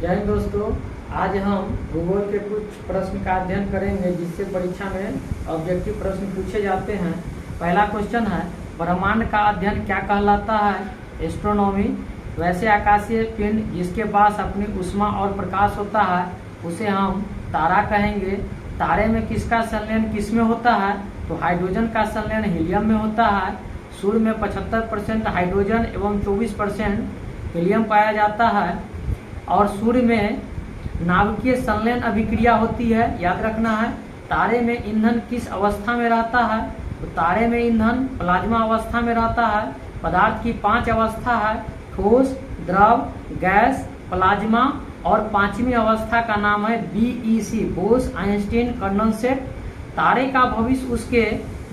जय हिंद दोस्तों। आज हम भूगोल के कुछ प्रश्न का अध्ययन करेंगे जिससे परीक्षा में ऑब्जेक्टिव प्रश्न पूछे जाते हैं। पहला क्वेश्चन है, ब्रह्मांड का अध्ययन क्या कहलाता है? एस्ट्रोनॉमी। वैसे आकाशीय पिंड जिसके पास अपनी ऊष्मा और प्रकाश होता है उसे हम तारा कहेंगे। तारे में किसका संलयन किस में होता है? तो हाइड्रोजन का संलयन हीलियम में होता है। सूर्य में 75% हाइड्रोजन एवं 24% हीलियम पाया जाता है। और सूर्य में नाभिकीय संलयन अभिक्रिया होती है, याद रखना है। तारे में ईंधन किस अवस्था में रहता है? तो तारे में ईंधन प्लाज्मा अवस्था में रहता है। पदार्थ की 5 अवस्था है, ठोस, द्रव, गैस, प्लाज्मा, और 5वीं अवस्था का नाम है BEC, बोस आइंस्टीन कंडेंसेट। तारे का भविष्य उसके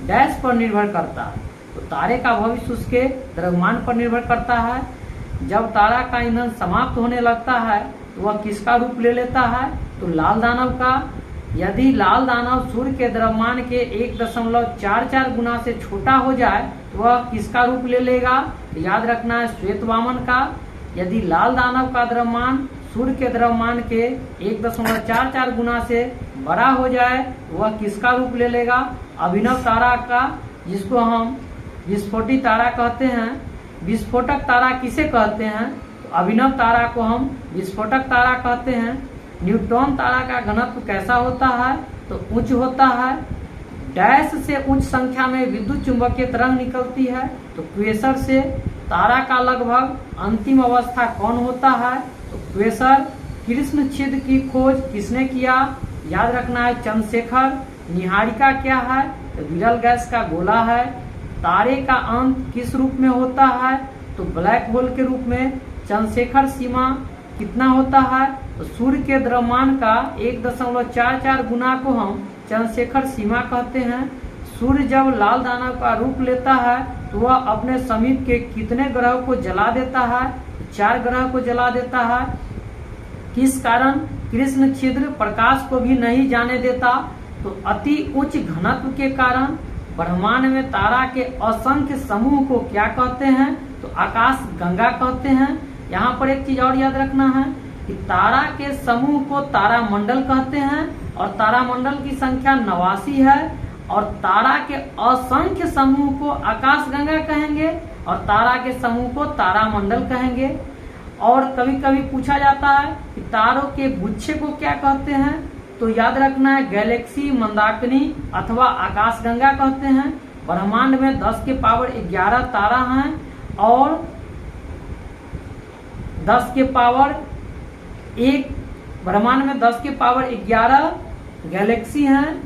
डैश पर निर्भर करता है। तो तारे का भविष्य उसके द्रव्यमान पर निर्भर करता है। जब तारा का ईंधन समाप्त होने लगता है तो वह किसका रूप ले लेता है? तो लाल दानव का। यदि लाल दानव सूर्य के द्रव्यमान के 1.44 गुना से छोटा हो जाए तो वह किसका रूप ले लेगा? याद रखना है, श्वेत वामन का। यदि लाल दानव का द्रव्यमान सूर्य के द्रव्यमान के 1.44 गुना से बड़ा हो जाए तो वह किसका रूप ले लेगा? अभिनव तारा का, जिसको हम विस्फोटी तारा कहते हैं। विस्फोटक तारा किसे कहते हैं? तो अभिनव तारा को हम विस्फोटक तारा कहते हैं। न्यूट्रॉन तारा का घनत्व कैसा होता है? तो उच्च होता है। डैश से उच्च संख्या में विद्युत चुंबकीय तरंग निकलती है। तो क्वेसर से। तारा का लगभग अंतिम अवस्था कौन होता है? तो क्वेसर। कृष्ण छिद्र की खोज किसने किया? याद रखना है, चंद्रशेखर। निहारिका क्या है? तो विरल गैस का गोला है। तारे का अंत किस रूप में होता है? तो ब्लैक होल के रूप में। चंद्रशेखर सीमा कितना होता है? तो सूर्य के द्रव्यमान का 1.44 गुना को हम चंद्रशेखर सीमा कहते हैं। सूर्य जब लाल दानव का रूप लेता है तो वह अपने समीप के कितने ग्रह को जला देता है? 4 ग्रह को जला देता है। किस कारण? कृष्ण छिद्र प्रकाश को भी नहीं जाने देता। तो अति उच्च घनत्व के कारण। ब्रह्मांड में तारा के असंख्य समूह को क्या कहते हैं? तो आकाश गंगा कहते हैं। यहाँ पर एक चीज और याद रखना है कि तारा के समूह को तारा मंडल कहते हैं और तारा मंडल की संख्या 89 है। और तारा के असंख्य समूह को आकाश गंगा कहेंगे और तारा के समूह को तारा मंडल कहेंगे। और कभी कभी पूछा जाता है कि तारों के गुच्छे को क्या कहते हैं? तो याद रखना है, गैलेक्सी, मंदाकिनी अथवा आकाशगंगा कहते हैं। ब्रह्मांड में 10 के पावर 11 तारा हैं और 10 के पावर 1 ब्रह्मांड में 10 के पावर 11 गैलेक्सी हैं,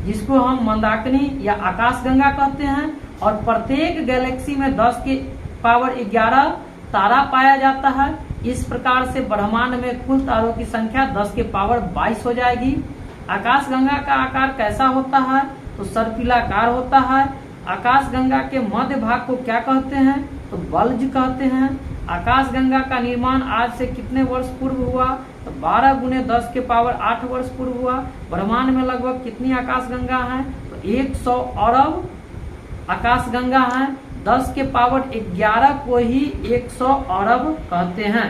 जिसको हम मंदाकिनी या आकाशगंगा कहते हैं। और प्रत्येक गैलेक्सी में 10 के पावर 11 तारा पाया जाता है। इस प्रकार से ब्रह्मांड में कुल तारों की संख्या 10 के पावर 22 हो जाएगी। आकाशगंगा का आकार कैसा होता है? तो सर्पिलाकार होता है। आकाशगंगा के मध्य भाग को क्या कहते हैं? तो बल्ज कहते हैं। आकाशगंगा का निर्माण आज से कितने वर्ष पूर्व हुआ? तो 12 × 10 के पावर 8 वर्ष पूर्व हुआ। ब्रह्मांड में लगभग कितनी आकाशगंगा है? तो 100 अरब आकाशगंगा है। 10 के पावर 11 को ही 100 अरब कहते हैं।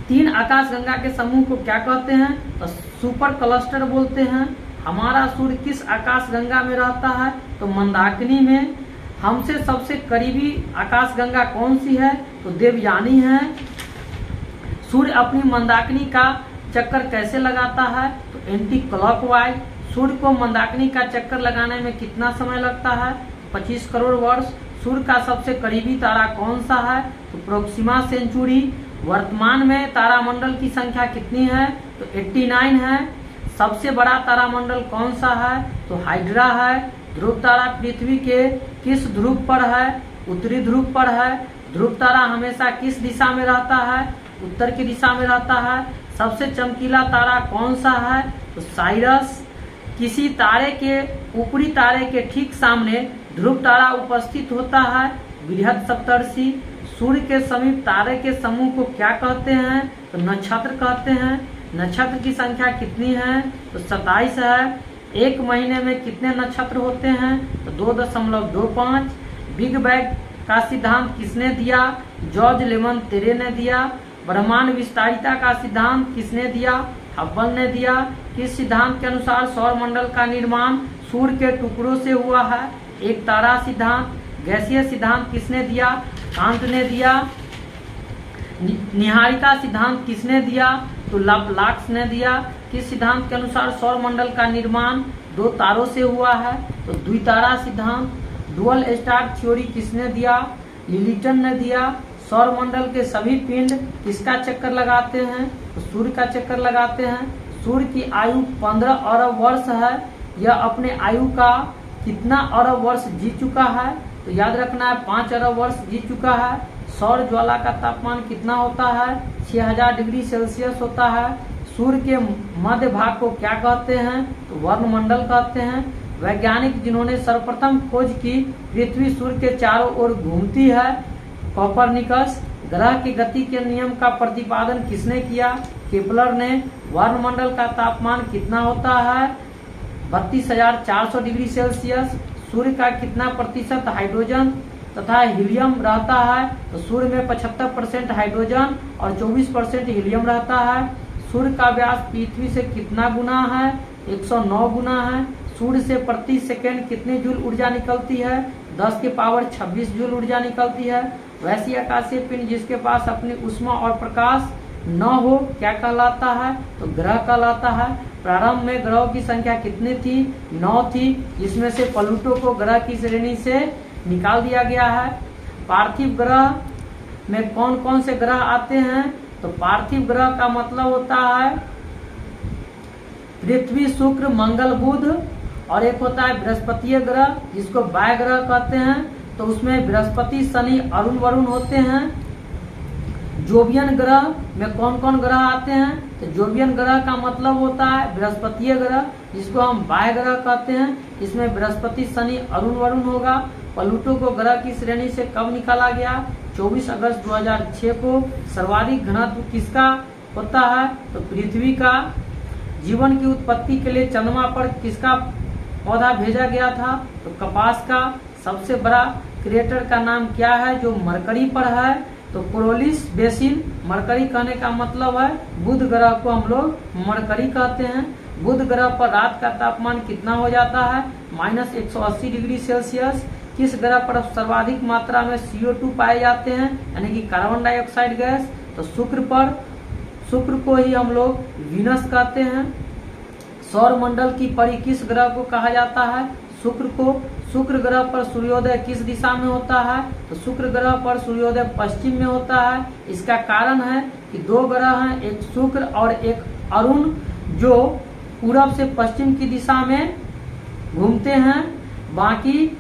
3 आकाशगंगा के समूह को क्या कहते हैं? तो सुपर क्लस्टर बोलते हैं। हमारा सूर्य किस आकाशगंगा में रहता है? तो मंदाकिनी में। हमसे सबसे करीबी आकाशगंगा कौन सी है? तो देवयानी है। सूर्य अपनी मंदाकिनी का चक्कर कैसे लगाता है? तो एंटी क्लॉकवाइज। सूर्य को मंदाकिनी का चक्कर लगाने में कितना समय लगता है? 25 करोड़ वर्ष। सूर्य का सबसे करीबी तारा कौन सा है? तो प्रोक्सिमा सेंचुरी। वर्तमान में तारामंडल की संख्या कितनी है? तो 89 है। सबसे बड़ा तारामंडल कौन सा है? तो हाइड्रा है। ध्रुव तारा पृथ्वी के किस ध्रुव पर है? उत्तरी ध्रुव पर है। ध्रुव तारा हमेशा किस दिशा में रहता है? उत्तर की दिशा में रहता है। सबसे चमकीला तारा कौन सा है? तो साइरस। किसी तारे के ऊपरी तारे के ठीक सामने ध्रुव तारा उपस्थित होता है, बृहद सप्तर्षि। सूर्य के समीप तारे के समूह को क्या कहते हैं? तो नक्षत्र कहते हैं। नक्षत्र की संख्या कितनी है? तो 27 है। एक महीने में कितने नक्षत्र होते हैं? तो 2.25। बिग बैंग का सिद्धांत किसने दिया? जॉर्ज लेमन तेरे ने दिया। ब्रह्मांड विस्तारिता का सिद्धांत किसने दिया? हब्बल ने दिया। किस सिद्धांत के अनुसार सौर मंडल का निर्माण सूर्य के टुकड़ों से हुआ है? एक तारा सिद्धांत। गैसीय सिद्धांत किसने दिया? कांत ने दिया। निहारिका सिद्धांत किसने दिया? तो लाप्लाक्स ने दिया। किस सिद्धांत के अनुसार सौर मंडल का निर्माण दो तारों से हुआ है? तो द्वितारा सिद्धांत। डुअल स्टार थ्योरी किसने दिया? लिलिटन ने दिया। सौर मंडल के सभी पिंड किसका चक्कर लगाते हैं? तो सूर्य का चक्कर लगाते हैं। सूर्य की आयु 15 अरब वर्ष है। यह अपने आयु का कितना अरब वर्ष जी चुका है? तो याद रखना है 5 अरब वर्ष जी चुका है। सौर ज्वाला का तापमान कितना होता है? 6000 डिग्री सेल्सियस होता है। सूर्य के मध्य भाग को क्या कहते हैं? तो वर्णमंडल कहते हैं। वैज्ञानिक जिन्होंने सर्वप्रथम खोज की पृथ्वी सूर्य के चारों ओर घूमती है, कोपरनिकस। ग्रह की गति के नियम का प्रतिपादन किसने किया? केपलर ने। वर्णमंडल का तापमान कितना होता है? 32,400 डिग्री सेल्सियस। सूर्य का कितना प्रतिशत हाइड्रोजन तथा हीलियम रहता है? तो सूर्य में 75% हाइड्रोजन और 24% हीलियम रहता है। सूर्य का व्यास पृथ्वी से कितना गुना है? 109 गुना है। सूर्य से प्रति सेकेंड कितनी जूल ऊर्जा निकलती है? 10 की पावर 26 जूल ऊर्जा निकलती है। वैसी आकाशीय पिंड जिसके पास अपनी ऊष्मा और प्रकाश न हो क्या कहलाता है? तो ग्रह कहलाता है। प्रारंभ में ग्रहों की संख्या कितनी थी? 9 थी, जिसमें से प्लूटो को ग्रह की श्रेणी से निकाल दिया गया है। पार्थिव ग्रह में कौन कौन से ग्रह आते हैं? तो पार्थिव ग्रह का मतलब होता है पृथ्वी, शुक्र, मंगल, बुध, और एक होता है बृहस्पतीय ग्रह जिसको वाय ग्रह कहते हैं। तो उसमें बृहस्पति, शनि, अरुण, वरुण होते हैं। जोवियन ग्रह में कौन कौन ग्रह आते हैं? तो जोवियन ग्रह का मतलब होता है बृहस्पतीय ग्रह जिसको हम वाय ग्रह कहते हैं। इसमें बृहस्पति, शनि, अरुण, वरुण होगा। प्लूटो को ग्रह की श्रेणी से कब निकाला गया? 24 अगस्त 2006 को। सर्वाधिक घनत्व किसका होता है? तो पृथ्वी का। जीवन की उत्पत्ति के लिए चंद्रमा पर किसका पौधा भेजा गया था? तो कपास का। सबसे बड़ा क्रेटर का नाम क्या है जो मरकरी पर है? तो कोरोलिस बेसिन। मरकरी कहने का मतलब है बुध ग्रह को हम लोग मरकरी कहते हैं। बुध ग्रह पर रात का तापमान कितना हो जाता है? -180 डिग्री सेल्सियस। किस ग्रह पर सर्वाधिक मात्रा में CO2 पाए जाते हैं यानी कि कार्बन डाइऑक्साइड गैस? तो शुक्र पर। शुक्र को ही हम लोग वीनस कहते हैं। सौर मंडल की परी किस ग्रह को कहा जाता है? शुक्र को। शुक्र ग्रह पर सूर्योदय किस दिशा में होता है? तो शुक्र ग्रह पर सूर्योदय पश्चिम में होता है। इसका कारण है कि दो ग्रह हैं, एक शुक्र और एक अरुण, जो पूरब से पश्चिम की दिशा में घूमते हैं। बाकी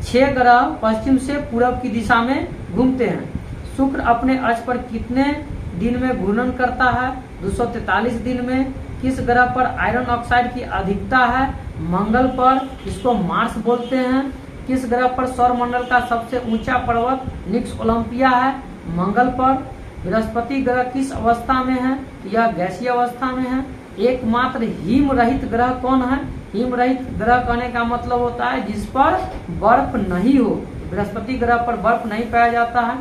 6 ग्रह पश्चिम से पूरब की दिशा में घूमते हैं। शुक्र अपने अक्ष पर कितने दिन में घूर्णन करता है? 243 दिन में। किस ग्रह पर आयरन ऑक्साइड की अधिकता है? मंगल पर, इसको मार्स बोलते हैं। किस ग्रह पर सौरमंडल का सबसे ऊंचा पर्वत निक्स ओलंपिया है? मंगल पर। बृहस्पति ग्रह किस अवस्था में है? यह गैसीय अवस्था में है। एकमात्र हिम रहित ग्रह कौन है? हिम रहित ग्रह कहने का मतलब होता है जिस पर बर्फ नहीं हो। बृहस्पति ग्रह पर बर्फ नहीं पाया जाता है।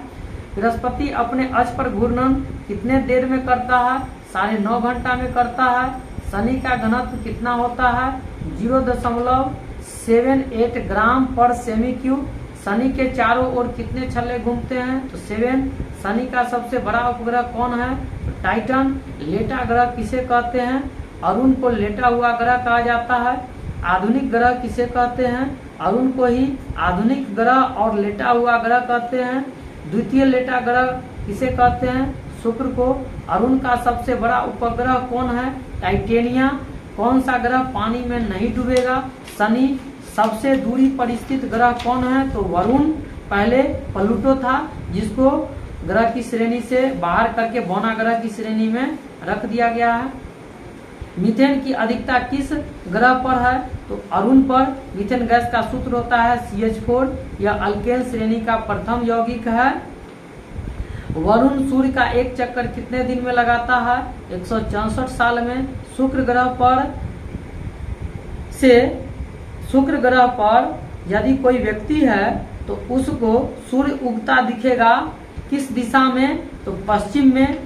बृहस्पति अपने अक्ष पर घूर्णन कितने देर में करता है? 9.5 घंटा में करता है। शनि का घनत्व कितना होता है? 0.78 ग्राम पर सेमी क्यूब। शनि के चारों ओर कितने छल्ले घूमते हैं? तो 7। शनि का सबसे बड़ा उपग्रह कौन है? तो टाइटन। लेटा ग्रह किसे कहते हैं? अरुण को लेटा हुआ ग्रह कहा जाता है। आधुनिक ग्रह किसे कहते हैं? अरुण को ही आधुनिक ग्रह और लेटा हुआ ग्रह कहते हैं। द्वितीय लेटा ग्रह किसे कहते हैं? शुक्र को। अरुण का सबसे बड़ा उपग्रह कौन है? टाइटेनिया। कौन सा ग्रह पानी में नहीं डूबेगा? शनि। सबसे दूरी पर स्थित ग्रह कौन है? तो वरुण। पहले प्लूटो था जिसको ग्रह की श्रेणी से बाहर करके बौना ग्रह की श्रेणी में रख दिया गया है। मीथेन की अधिकता किस ग्रह पर है? तो अरुण पर। मीथेन गैस का सूत्र होता है CH4। यह अल्केन श्रेणी का प्रथम यौगिक है। वरुण सूर्य का एक चक्कर कितने दिन में लगाता है? 164 साल में। शुक्र ग्रह पर यदि कोई व्यक्ति है तो उसको सूर्य उगता दिखेगा किस दिशा में? तो पश्चिम में।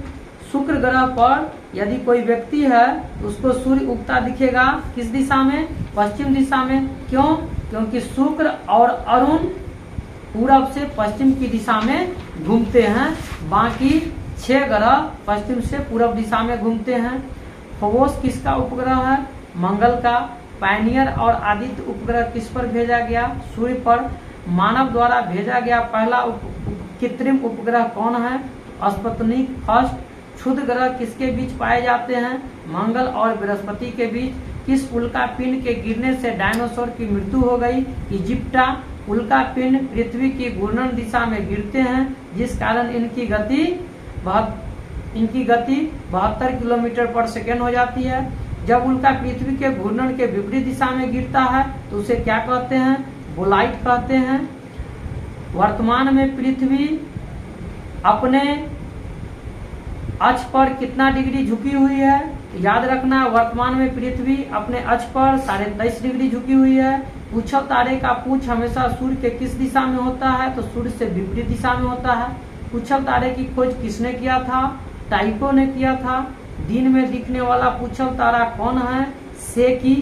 शुक्र ग्रह पर यदि कोई व्यक्ति है तो उसको सूर्य उगता दिखेगा किस दिशा में? पश्चिम दिशा में। क्यों? क्योंकि शुक्र और अरुण पूरब से पश्चिम की दिशा में घूमते हैं, बाकी 6 ग्रह पश्चिम से पूरब दिशा में घूमते हैं। फोबोस किसका उपग्रह है? मंगल का। पायनियर और आदित्य उपग्रह किस पर भेजा गया? सूर्य पर। मानव द्वारा भेजा गया पहला कृत्रिम उपग्रह कौन है? Sputnik first. क्षुद्र ग्रह किसके बीच पाए जाते हैं? मंगल और बृहस्पति के बीच। किस उल्का पिंड के गिरने से डायनासोर की मृत्यु हो गई? इजिप्टा। उल्का पिंड पृथ्वी की घूर्णन दिशा में गिरते हैं, जिस कारण इनकी गति 72 किलोमीटर पर सेकेंड हो जाती है। जब उल्का पृथ्वी के घूर्णन के विपरीत दिशा में गिरता है तो उसे क्या कहते हैं? बोलाइट कहते हैं। वर्तमान में पृथ्वी अपने अक्ष पर कितना डिग्री झुकी हुई है? याद रखना, वर्तमान में पृथ्वी अपने अक्ष पर 23.5 डिग्री झुकी हुई है। पूछल तारे का पूछ हमेशा सूर्य के किस दिशा में होता है? तो सूर्य से विपरीत दिशा में होता है। पूछल तारे की खोज किसने किया था? टाइको ने किया था। दिन में दिखने वाला पूछल तारा कौन है? सेकी।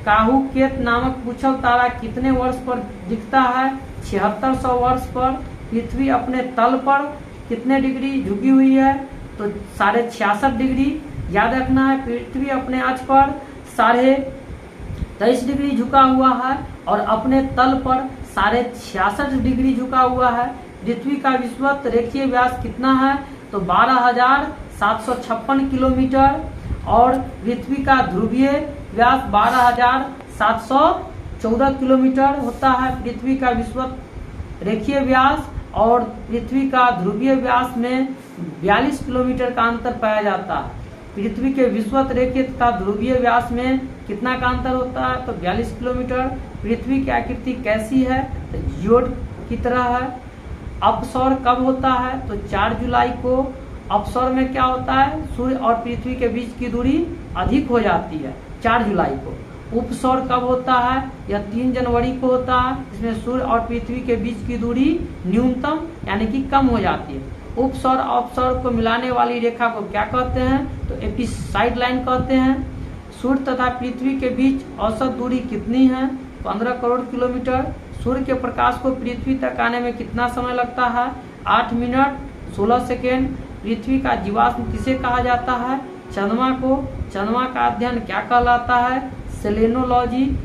काहू केत नामक पूछल तारा कितने वर्ष पर दिखता है? 7600 वर्ष पर। पृथ्वी अपने तल पर कितने डिग्री झुकी हुई है? तो 66.5 डिग्री। याद रखना है, पृथ्वी अपने अक्ष पर 23.5 डिग्री झुका हुआ है और अपने तल पर 66.5 डिग्री झुका हुआ है। पृथ्वी का विषुवत रेखीय व्यास कितना है? तो 12,756 किलोमीटर और पृथ्वी का ध्रुवीय व्यास 12,714 किलोमीटर होता है। पृथ्वी का विषुवत रेखीय व्यास और पृथ्वी का ध्रुवीय व्यास में 42 किलोमीटर का अंतर पाया जाता है। पृथ्वी के विषुवत रेखीय तथा ध्रुवीय व्यास में कितना का अंतर होता है? तो 42 किलोमीटर। पृथ्वी की आकृति कैसी है? तो जियोड की तरह है। अपसौर कब होता है? तो 4 जुलाई को। अपसौर में क्या होता है? सूर्य और पृथ्वी के बीच की दूरी अधिक हो जाती है 4 जुलाई को। उपसौर कब होता है? यह 3 जनवरी को होता है। इसमें सूर्य और पृथ्वी के बीच की दूरी न्यूनतम यानी कि कम हो जाती है। उपसौर अपसौर को मिलाने वाली रेखा को क्या कहते हैं? तो एपिसाइड लाइन कहते हैं। सूर्य तथा पृथ्वी के बीच औसत दूरी कितनी है? 15 करोड़ किलोमीटर। सूर्य के प्रकाश को पृथ्वी तक आने में कितना समय लगता है? 8 मिनट 16 सेकेंड। पृथ्वी का जीवाश्म किसे कहा जाता है? चंद्रमा को। चंद्रमा का अध्ययन क्या कहलाता है? सेलेनोलॉजी।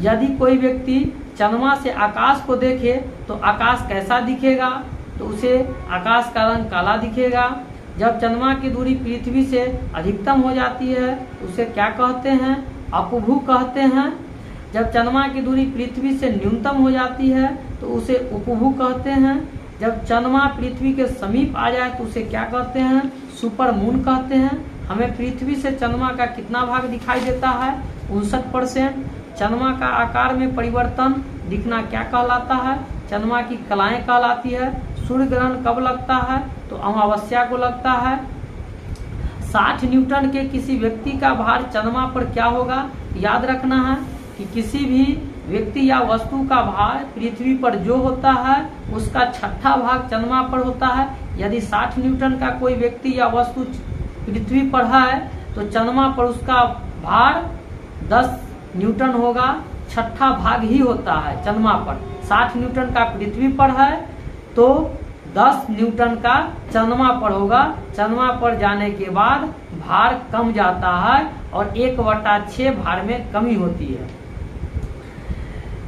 यदि कोई व्यक्ति चंद्रमा से आकाश को देखे तो आकाश कैसा दिखेगा? तो उसे आकाश का रंग काला दिखेगा। जब चंद्रमा की दूरी पृथ्वी से अधिकतम हो जाती है तो उसे क्या कहते हैं? अपभू कहते हैं। जब चंद्रमा की दूरी पृथ्वी से न्यूनतम हो जाती है तो उसे उपभू कहते हैं। जब चंद्रमा पृथ्वी के समीप आ जाए तो उसे क्या कहते हैं? सुपर मून कहते हैं। हमें पृथ्वी से चंद्रमा का कितना भाग दिखाई देता है? 59%। चंद्रमा का आकार में परिवर्तन दिखना क्या कहलाता है? चंद्रमा की कलाएं कहलाती है। सूर्य ग्रहण कब लगता है? तो अमावस्या को लगता है। 60 न्यूटन के किसी व्यक्ति का भार चंद्रमा पर क्या होगा? याद रखना है कि किसी भी व्यक्ति या वस्तु का भार पृथ्वी पर जो होता है उसका 6ठा भाग चंद्रमा पर होता है। यदि 60 न्यूटन का कोई व्यक्ति या वस्तु पृथ्वी पर है तो चंद्रमा पर उसका भार 10 न्यूटन होगा। 6ठा भाग ही होता है चंद्रमा पर। 60 न्यूटन का पृथ्वी पर है तो 10 न्यूटन का चंद्रमा पर होगा। चंद्रमा पर जाने के बाद भार कम जाता है और 1/6 भार में कमी होती है।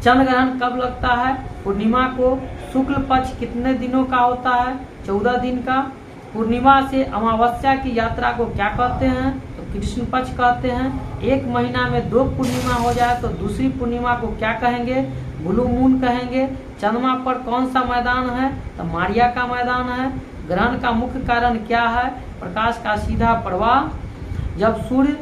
चंद्र ग्रहण कब लगता है? पूर्णिमा को। शुक्ल पक्ष कितने दिनों का होता है? 14 दिन का। पूर्णिमा से अमावस्या की यात्रा को क्या कहते हैं? तो कृष्ण पक्ष कहते हैं। एक महीना में 2 पूर्णिमा हो जाए तो दूसरी पूर्णिमा को क्या कहेंगे? ब्लू मून कहेंगे। चंद्रमा पर कौन सा मैदान है? तो मारिया का मैदान है। ग्रहण का मुख्य कारण क्या है? प्रकाश का सीधा प्रवाह। जब सूर्य,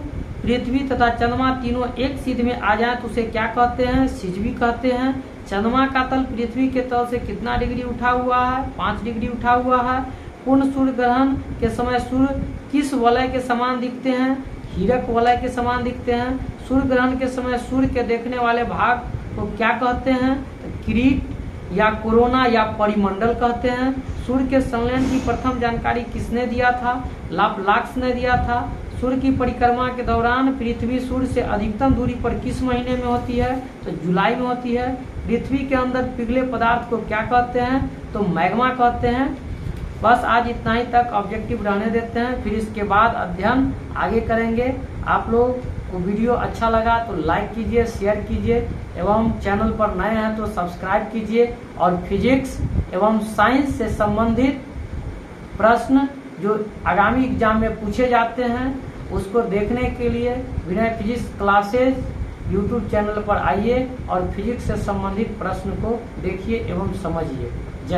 पृथ्वी तथा चंद्रमा तीनों एक सिध में आ जाए तो उसे क्या कहते हैं? सिजवी कहते हैं। चंद्रमा का तल पृथ्वी के तल से कितना डिग्री उठा हुआ है? 5 डिग्री उठा हुआ है। पूर्ण सूर्य ग्रहण के समय सूर्य किस वलय के समान दिखते हैं? हीरक वलय के समान दिखते हैं। सूर्य ग्रहण के समय सूर्य के देखने वाले भाग को क्या कहते हैं? तो किरीट या कोरोना या परिमंडल कहते हैं। सूर्य के संलयन की प्रथम जानकारी किसने दिया था? लाप्लाक्स ने दिया था। सूर्य की परिक्रमा के दौरान पृथ्वी सूर्य से अधिकतम दूरी पर किस महीने में होती है? तो जुलाई में होती है। पृथ्वी के अंदर पिघले पदार्थ को क्या कहते हैं? तो मैग्मा कहते हैं। बस आज इतना ही तक ऑब्जेक्टिव रहने देते हैं, फिर इसके बाद अध्ययन आगे करेंगे। आप लोग को वीडियो अच्छा लगा तो लाइक कीजिए, शेयर कीजिए एवं चैनल पर नए हैं तो सब्सक्राइब कीजिए। और फिजिक्स एवं साइंस से संबंधित प्रश्न जो आगामी एग्जाम में पूछे जाते हैं उसको देखने के लिए विनय फिजिक्स क्लासेज यूट्यूब चैनल पर आइए और फिजिक्स से संबंधित प्रश्न को देखिए एवं समझिए।